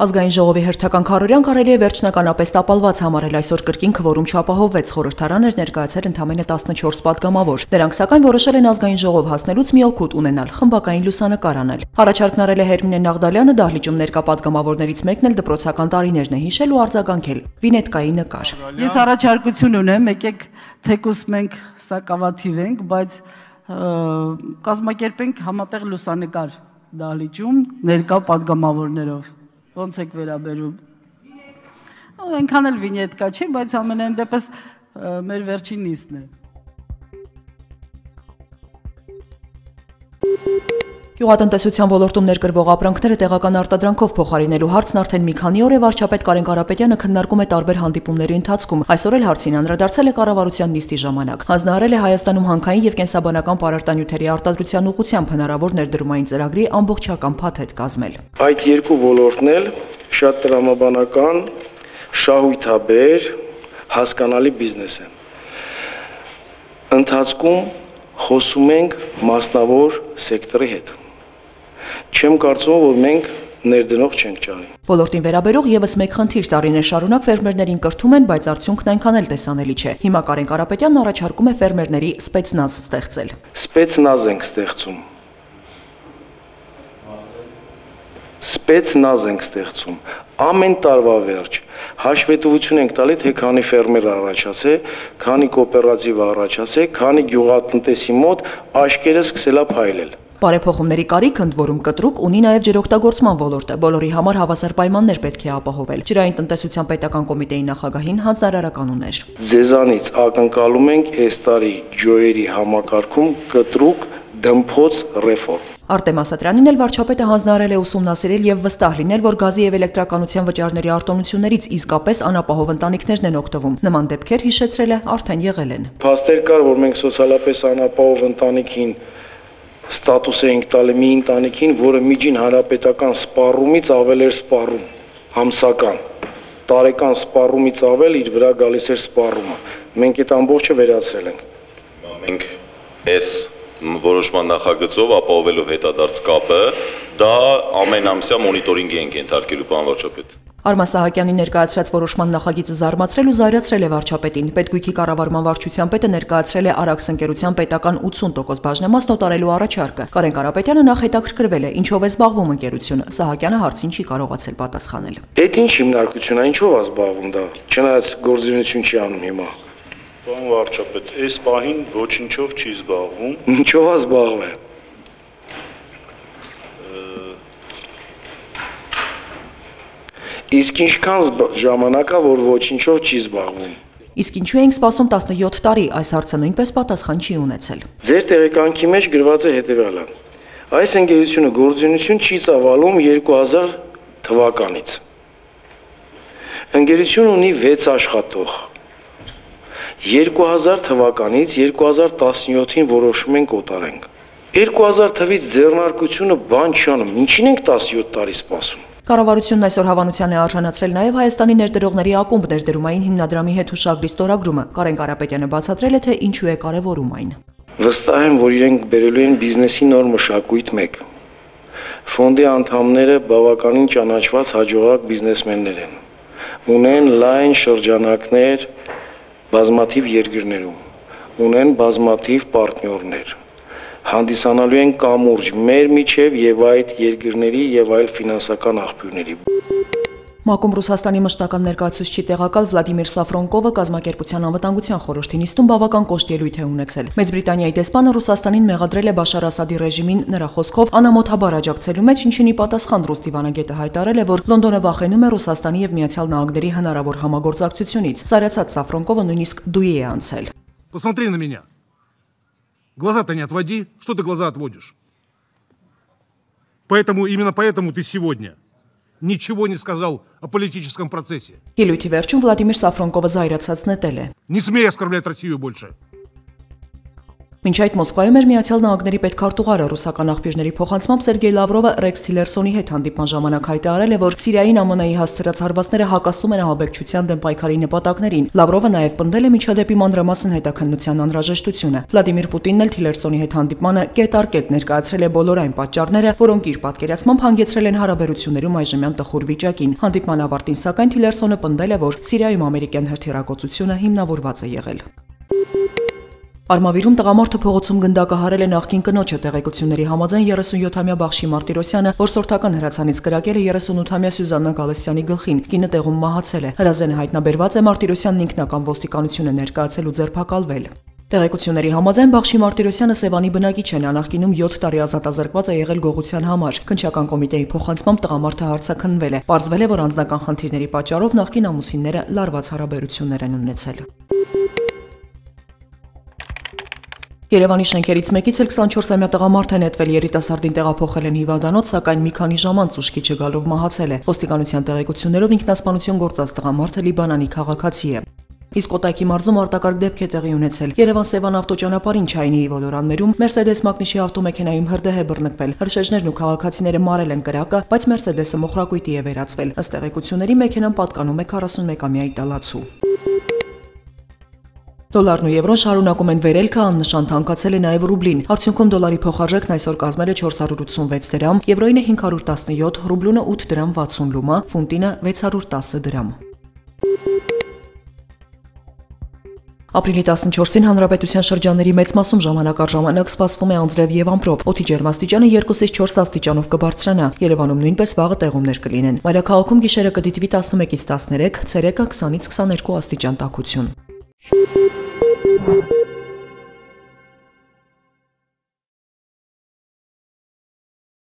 Ազգային ժողովի հերթական քարորյան կարելի է վերջնականապես տապալված համարել այսօր կրկին քվորում չապահովվեց, խորհրդարան էր ներկայացել ընդամենը 14 պատգամավոր։ Դրանք սակայն որոշել են ազգային ժողով հասնելուց մի օգուտ ունենալ, խմբակային լուսանկար անել։ Առաջարկն արել է Հերմինե Նաղդալյանը, դահլիճում ներկա պատգամավորներից մեկն էլ դպրոցական տարիներն է հիշել ու արձագանքել։ Վինետկայի նկար։ Ես առաջարկություն ունեմ, եկեք թեկուզ մենք սակավաթիվ ենք, բայց կազմակերպենք համատեղ լուսանկար դահլիճում ներկա պատգամավորներով։ Ոնց եք վերաբերում։ Այնքան էլ վինետկա չի, բայց ամենայն դեպս մեր վերջին նիստն է։ Գյուղատնտեսության ոլորտում ներկրվող ապրանքները տեղական արտադրանքով փոխարինելու հարցն արդեն մի քանի օր է վարչապետ Կարեն Կարապետյանը քննարկում է տարբեր հանդիպումների ընթացքում։ Այսօր էլ հարցին անդրադարձել է կառավարության նիստի ժամանակ։ Հանձնարարել է Հայաստանում հանքային եւ կենսաբանական պարարտանյութերի արտադրության ուղղությամբ հնարավոր ներդրումային ծրագրի ամբողջական փաթեթ կազմել։ Այդ երկու ոլորտն էլ շատ տրամաբանական, շահույթաբեր, հասկանալի բիզնես է։ Ընթացքում խոսում ենք մասնավոր սեկտորի հետ։ Չեմ կարծում, որ մենք ներդնող չենք ճարի։ Ոլորտին վերաբերող եւս մեկ խնդիր տարիներ շարունակ ֆերմերներին կրթում են, բայց արդյունքն այնքան էլ տեսանելի չէ։ Հիմա Կարեն Կարապետյանն առաջարկում է ֆերմերների սպեցնազ ստեղծել։ Սպեցնազ ենք ստեղծում։ Սպեցնազ ենք ստեղծում։ Ամեն տարվա վերջ հաշվետվություն ենք տալի, թե քանի ֆերմեր առաջացե, քանի կոոպերատիվ առաջացե, քանի գյուղատնտեսի մոտ աշկերը սկսելա փայլել։ Բարեփոխումների կարիք ընդ որում կտրուկ ունի նաև ջրօգտագործման ոլորտը, բոլորի համար հավասար պայմաններ պետք է ապահովել։ Ջրային տնտեսության պետական կոմիտեի նախագահին հանձնարարական ուներ։ Ձեզանից ակնկալում ենք այս տարի ջոյերի համակարգում կտրուկ դմփոց ռեֆորմ։ Արտեմ Ասատրյանին էլ վարչապետը հանձնարարել է ուսումնասիրել եւ վստահ լինել, որ գազի եւ էլեկտրականության վճարների արտոնություններից իսկապես անապահով ընտանիքներն են օգտվում։ Նման դեպքեր, հիշեցրել է, արդեն եղել են։ Փաստեր կար, որ մենք սոցիալապես անապահով ընտանիքին ստատուս էինք տալի մի ընտանիքին, որը միջին հանրապետական սպառումից ավել էր սպառում, համսական, տարեկան սպառումից ավել իր վրա գալիս էր սպառումը։ Մենք այդ ամբողջը վերացրել ենք։ Մենք այս որոշման նախագծով ապահովելով հետադարձ կապը, դա ամեն ամսյա մոնիտորինգի ենք ենթարկելու պարոն վարչապետ։ Արման Սահակյանի ներկայացրած որոշման նախագիծը զարմացրել ու զայրացրել է վարչապետին։ Պետգույքի կառավարման վարչության պետը ներկայացրել է Արաքս ընկերության պետական 80% բաժնեմասն օտարելու առաջարկը։ Կարեն Կարապետյանը նախ հետաքրքրվել է, ինչով է զբաղվում ընկերությունը։ Սահակյանը հարցին չի կարողացել պատասխանել։ Այդ ինչ հիմնարկություն է, ինչով է զբաղվում դա։ Չնայած գործունեություն չի անում հիմա։ Պարոն վարչապետ, այս պահին ոչինչով չի զբաղվում։ Ինչով է զբաղվում։ Իսկ ինչքան ժամանակ է, որ ոչինչով չի զբաղվում։ Իսկ ինչու ենք սպասում 17 տարի, այս հարցը նույնպես պատասխան չի ունեցել։ Ձեր տեղեկանքի մեջ գրված է հետևյալը. այս ընկերությունը գործունեություն չի ծավալում 2000 թվականից։ Ընկերությունը ունի 6 աշխատող։ 2000 թվականից 2017-ին որոշում ենք օտարենք։ 2000 թվից ձեռնարկությունը բան չի անում, ինչին ենք 17 տարի սպասում։ Կառավարությունն այսօր հավանության է արժանացրել նաև Հայաստանի ներդրողների ակումբ ներդրումային հիմնադրամի հետ հուշագրի ստորագրումը։ Կարեն Կարապետյանը բացատրել է, թե ինչու է կարևորում այն։ Վստահ եմ, որ իրենք բերելու են բիզնեսի նոր մշակույթ մեկ։ Ֆոնդի անդամները բավականին ճանաչված հաջողակ բիզնեսմեններ են։ Ունեն լայն շրջանակներ բազմաթիվ երկրներում, ունեն բազմաթիվ պարտներներ։ Հանդիսանալու են կամուրջ մեր միջև եւ այդ երկրների եւ այլ ֆինանսական աղբյուրների։ ՄԱԿ-ում Ռուսաստանի մշտական ներկայացուցիչի տեղակալ Վլադիմիր Սաֆրոնկովը կազմակերպության անվտանգության խորհրդի նիստում բավական կոշտ ելույթ է ունեցել։ Մեծ Բրիտանիայի դեսպանը Ռուսաստանին մեղադրել է Բաշար Ասադի ռեժիմին նրա խոսքով անամոթաբար աջակցելու մեջ, ինչին ի պատասխան ռուս դիվանագետը հայտարարել է, որ Լոնդոնը վախենում է Ռուսաստանի եւ Միացյալ Նահանգների հնարավոր համագործակցությունից։ Զայրացած Սաֆրոնկովը նույնիսկ դույի է անցել։ Посмотри на меня. Глаза-то не отводи. Что ты глаза отводишь? Именно поэтому ты сегодня ничего не сказал о политическом процессе. Ելույթի վերջում Վլադիմիր Սաֆրոնկովը զայրացած նետել է. Не смей оскорблять Россию больше. Մինչ այդ Մոսկվայում էր Միացյալ Նահանգների պետքարտուղարը ռուսական աղբյուրների փոխանցմամբ Սերգեյ Լավրովը Ռեքս Թիլերսոնի հետ հանդիպման ժամանակ հայտարարել է, որ Սիրիային ԱՄՆ-ի հասցրած հարվածները հակասում են ահաբեկչության դեմ պայքարի նպատակներին։ Լավրովը նաև պնդել է միջադեպի մանրամասն հետաքննության անհրաժեշտությունը։ Վլադիմիր Պուտինն էլ Թիլերսոնի հետ հանդիպմանը կետ-առ-կետ ներկայացրել է բոլոր այն պատճառները, որոնք իր պատկերացմամբ հանգեցրել են հարաբերություններում այժմյան տխուր վիճակին։ Հանդիպման ավարտին սակայն Թիլերսոնը պնդել է, որ Սիրիայում ամերիկյան հրթիռակոծությունը հիմնավորված է եղել։ Արմավիրում տղամարդը փողոցում գնդակահարել է նախկին կնոջը տեղեկությունների համաձայն 37-ամյա Բախշի Մարտիրոսյանը, որսորդական հրացանից կրակել է 38-ամյա Սյուզաննա Գալստյանի գլխին, կինը տեղում մահացել է։ Հրազենը հայտնաբերված է, Մարտիրոսյանն ինքնական ոստիկանություն է ներկայացել ու ձերբակալվել։ Տեղեկությունների համաձայն Բախշի Մարտիրոսյանը Սևանի բնակիչ է, նա նախկինում 7 տարի ազատազրկված է եղել գողության համար։ Քննչական կոմիտեի փոխանցմամբ տղամարդը հարցաքննվել է։ Պարզվել է, որ անձնական խնդիրների պատճառով նախկին ամուսինները լարված հարաբերություններ են ունեցել։ Երևանի շենքերից մեկից էլ 24-ամյա տղամարդ է նետվել, երիտասարդին տեղափոխել են հիվանդանոց, սակայն մի քանի ժամ անց ուշքի չգալով մահացել է։ Ոստիկանության տեղեկություններով ինքնասպանություն գործած տղամարդը Լիբանանի քաղաքացի է։ Իսկ Կոտայքի մարզում արտակարգ դեպք է տեղի ունեցել։ Երևան-Սևան ավտոճանապարհին Չայնիի ոլորաններում Մերսեդես մակնիշի ավտոմեքենայում հրդեհ է բռնկվել։ Հրշեջներն ու քաղաքացիները մարել են կրակը, բայց Մերսեդեսը մոխրակույտի է վերածվել։ Ըստ տեղեկությունների մեքենան պատկանում է 41-ամյա իտալացու։ Դոլարն ու եվրոն շարունակում են վերելքը, աննշան թանկացել է նաև ռուբլին։ Արդյունքում դոլարի փոխարժեքն այսօր կազմել է 486 դրամ, եվրոինը 517, ռուբլունը 8 դրամ 60 լումա, ֆունտինը 610 դրամ։ Ապրիլի 14-ին հանրապետության շրջանների մեծ մասում ժամանակ առ ժամանակ սպասվում է անձրև եւ ամպրոպ։ Օդի ջերմաստիճանը 2-ից 4 աստիճանով կբարձրանա։ Երևանում նույնպես վաղը տեղումներ կլինեն։ Մայրաքաղաքում գիշերը կդիտվի 11-ից 13, ցերեկը 20-ից 22 աստիճան տաքություն։